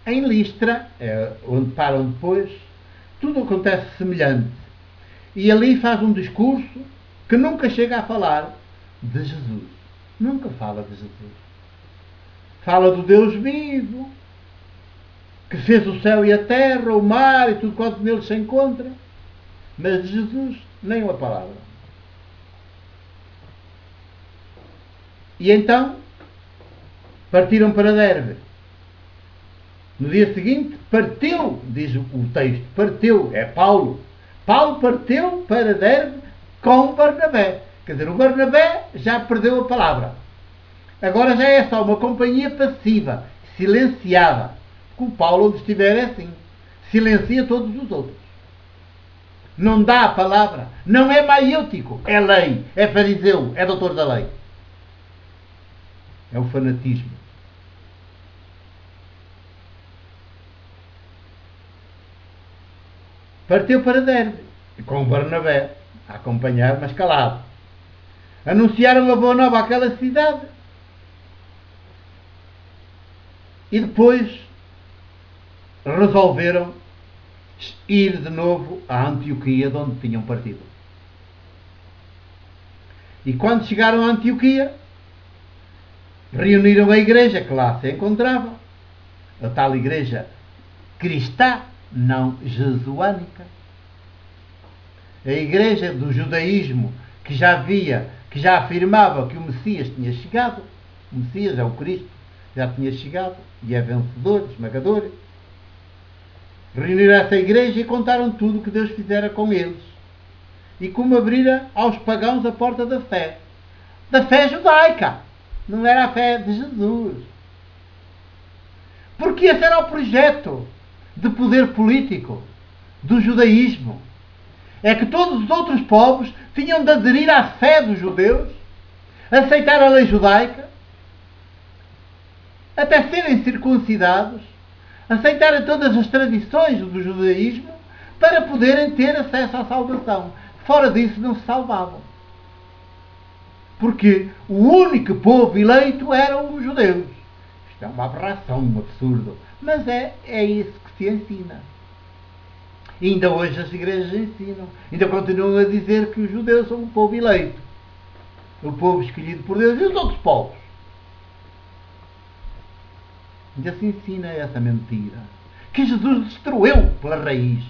Em Listra, onde param depois, tudo acontece semelhante. E ali faz um discurso que nunca chega a falar de Jesus. Nunca fala de Jesus. Fala do Deus vivo, que fez o céu e a terra, o mar e tudo quanto nele se encontra. Mas de Jesus, nem uma palavra. E então, partiram para Derbe. No dia seguinte, partiu, diz o texto, partiu, é Paulo. Paulo partiu para Derbe com Barnabé. Quer dizer, o Barnabé já perdeu a palavra. Agora já é só uma companhia passiva, silenciada. Porque o Paulo, onde estiver, é assim. Silencia todos os outros. Não dá a palavra. Não é maiútico. É lei. É fariseu. É doutor da lei. É o fanatismo. Partiu para Derbe. Com o Barnabé. A acompanhar, mas calado. Anunciaram a boa nova àquela cidade. E depois resolveram ir de novo a Antioquia, de onde tinham partido. E quando chegaram a Antioquia, reuniram a igreja que lá se encontrava, a tal igreja cristã, não jesuânica. A igreja do judaísmo que já afirmava que o Messias tinha chegado. O Messias é o Cristo, já tinha chegado e é vencedor, esmagador. Reuniram essa igreja e contaram tudo o que Deus fizera com eles. E como abrira aos pagãos a porta da fé. Da fé judaica. Não era a fé de Jesus. Porque esse era o projeto de poder político do judaísmo. É que todos os outros povos tinham de aderir à fé dos judeus, aceitar a lei judaica, até serem circuncidados, aceitarem todas as tradições do judaísmo para poderem ter acesso à salvação. Fora disso não se salvavam. Porque o único povo eleito eram os judeus. Isto é uma aberração, um absurdo. Mas é isso que se ensina. E ainda hoje as igrejas ensinam. Ainda continuam a dizer que os judeus são o povo eleito. O povo escolhido por Deus e os outros povos. Ainda se ensina essa mentira. Que Jesus destruiu pela raiz.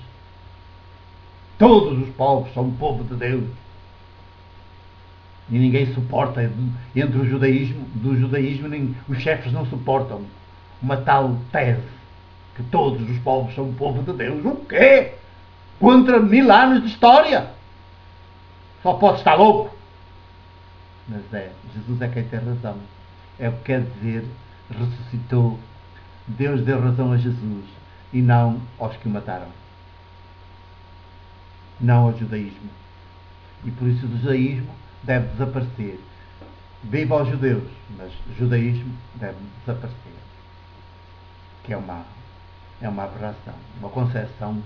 Todos os povos são o povo de Deus. E ninguém suporta, entre o judaísmo, do judaísmo, nem, os chefes não suportam uma tal tese. Que todos os povos são o povo de Deus. O quê? Contra 1000 anos de história? Só pode estar louco. Mas Jesus é quem tem razão. É o que quer dizer, ressuscitou. Deus deu razão a Jesus e não aos que o mataram. Não ao judaísmo. E por isso o judaísmo deve desaparecer. Viva aos judeus, mas o judaísmo deve desaparecer. Que é uma aberração, uma concepção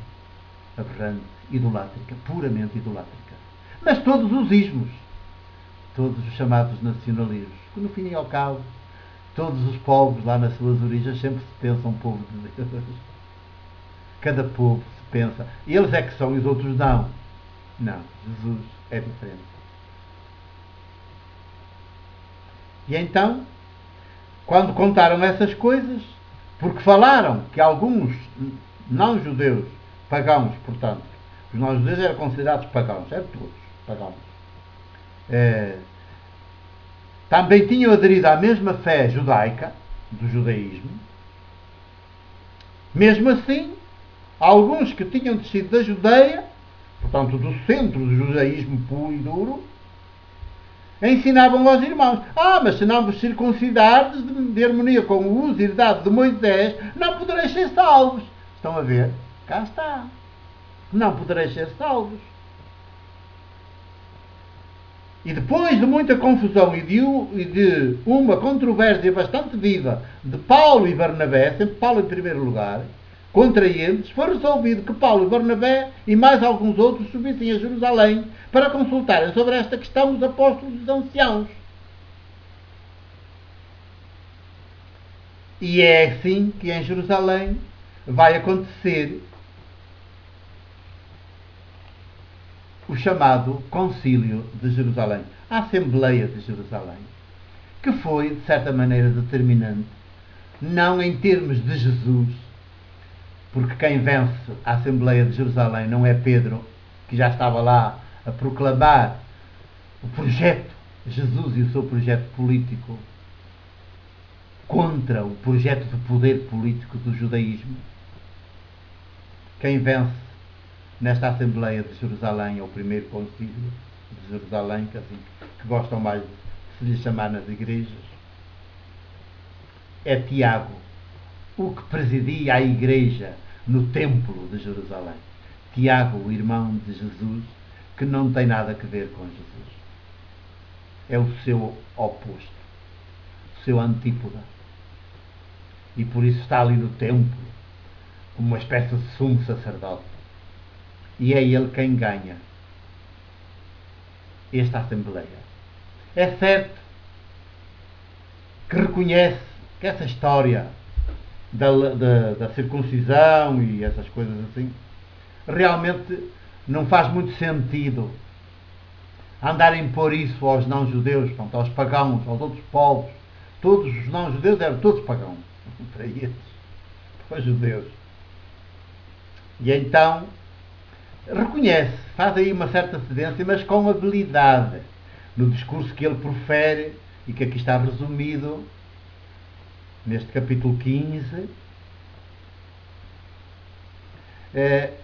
aberrante, idolátrica, puramente idolátrica. Mas todos os ismos, todos os chamados nacionalismos, que no fim e ao cabo, todos os povos lá nas suas origens sempre se pensam povo de Deus. Cada povo se pensa, eles é que são e os outros não. Não, Jesus é diferente. E então, quando contaram essas coisas, porque falaram que alguns não-judeus, pagãos, portanto, os não-judeus eram considerados pagãos, eram todos pagãos, também tinham aderido à mesma fé judaica, do judaísmo. Mesmo assim, alguns que tinham descido da Judeia, portanto do centro do judaísmo puro e duro, ensinavam aos irmãos: mas se não vos circuncidardes de harmonia com o uso herdado de Moisés, não podereis ser salvos. Estão a ver? Cá está. Não podereis ser salvos. E depois de muita confusão e de uma controvérsia bastante viva de Paulo e Barnabé, sempre Paulo em primeiro lugar, contra eles, foi resolvido que Paulo e Barnabé e mais alguns outros subissem a Jerusalém para consultarem sobre esta questão os apóstolos e os anciãos. E é assim que em Jerusalém vai acontecer o chamado Concílio de Jerusalém, a Assembleia de Jerusalém, que foi, de certa maneira, determinante, não em termos de Jesus, porque quem vence a Assembleia de Jerusalém não é Pedro, que já estava lá a proclamar o projeto Jesus e o seu projeto político contra o projeto de poder político do judaísmo. Quem vence nesta Assembleia de Jerusalém, é o primeiro concílio de Jerusalém, que, assim, que gostam mais de se lhe chamar nas igrejas, é Tiago, o que presidia a igreja no templo de Jerusalém. Tiago, o irmão de Jesus, que não tem nada a ver com Jesus. É o seu oposto, o seu antípoda. E por isso está ali no templo, como uma espécie de sumo sacerdote. E é ele quem ganha esta Assembleia. É certo que reconhece que essa história da circuncisão e essas coisas assim realmente não faz muito sentido andarem a impor isso aos não-judeus, aos pagãos, aos outros povos. Todos os não-judeus eram todos pagãos, para eles, para os judeus. E então reconhece, faz aí uma certa cedência, mas com habilidade, no discurso que ele profere e que aqui está resumido neste capítulo 15.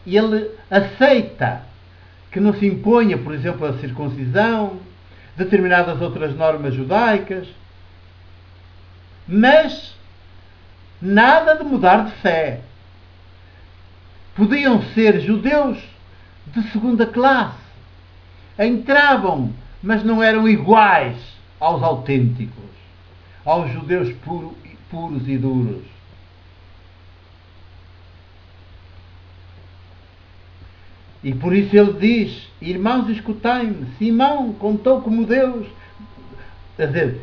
Ele aceita que não se imponha, por exemplo, a circuncisão, determinadas outras normas judaicas, mas nada de mudar de fé. Podiam ser judeus de segunda classe. Entravam, mas não eram iguais aos autênticos, aos judeus puros e duros. E por isso ele diz: irmãos, escutai-me, Simão contou como Deus, quer dizer,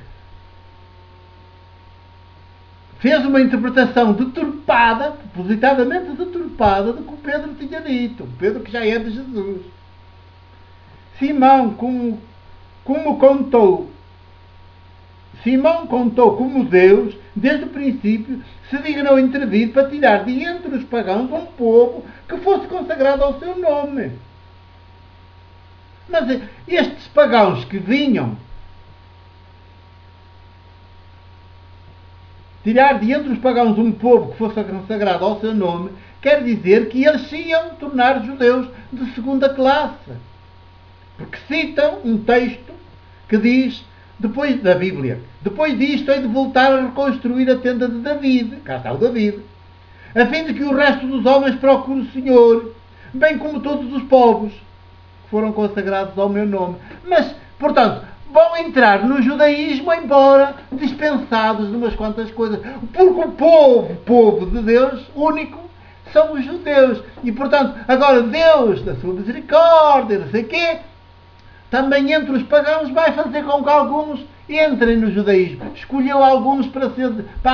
fez uma interpretação deturpada, propositadamente deturpada, do que o Pedro tinha dito. Pedro, que já é de Jesus. Simão contou como Deus, desde o princípio, se dignou intervir para tirar de entre os pagãos um povo que fosse consagrado ao seu nome. Mas estes pagãos que vinham tirar de entre os pagãos um povo que fosse consagrado ao seu nome, quer dizer que eles se iam tornar judeus de segunda classe. Porque citam um texto que diz, depois da Bíblia, depois disto hei de voltar a reconstruir a tenda de David, cá está o David, a fim de que o resto dos homens procure o Senhor, bem como todos os povos que foram consagrados ao meu nome. Mas, portanto, vão entrar no judaísmo, embora dispensados de umas quantas coisas, porque o povo de Deus único, são os judeus. E, portanto, agora Deus, da sua misericórdia, não sei o quê, também entre os pagãos vai fazer com que alguns entrem no judaísmo. Escolheu alguns para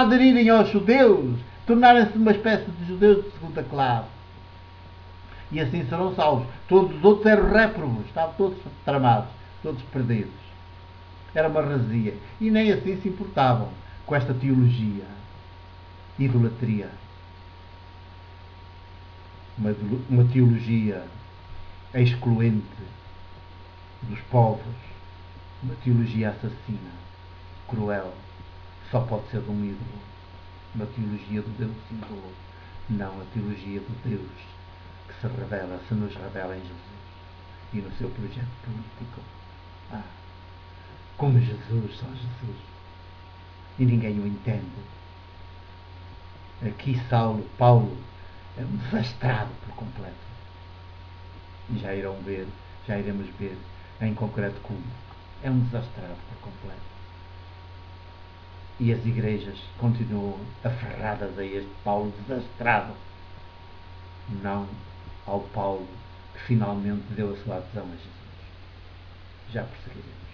aderirem aos judeus, tornarem-se uma espécie de judeus de segunda classe. E assim serão salvos. Todos os outros eram réprobos, estavam todos tramados, todos perdidos. Era uma heresia. E nem assim se importavam com esta teologia. Idolatria. Uma teologia excluente dos povos, uma teologia assassina, cruel, só pode ser de um ídolo, uma teologia do Deus ídolo, não a teologia do Deus que se nos revela em Jesus e no seu projeto político. Como Jesus, só Jesus, e ninguém o entende. Aqui Paulo é um desastrado por completo, e já iremos ver em concreto como é um desastrado por completo. E as igrejas continuam aferradas a este Paulo desastrado, não ao Paulo que finalmente deu a sua adesão a Jesus. Já perseguiremos.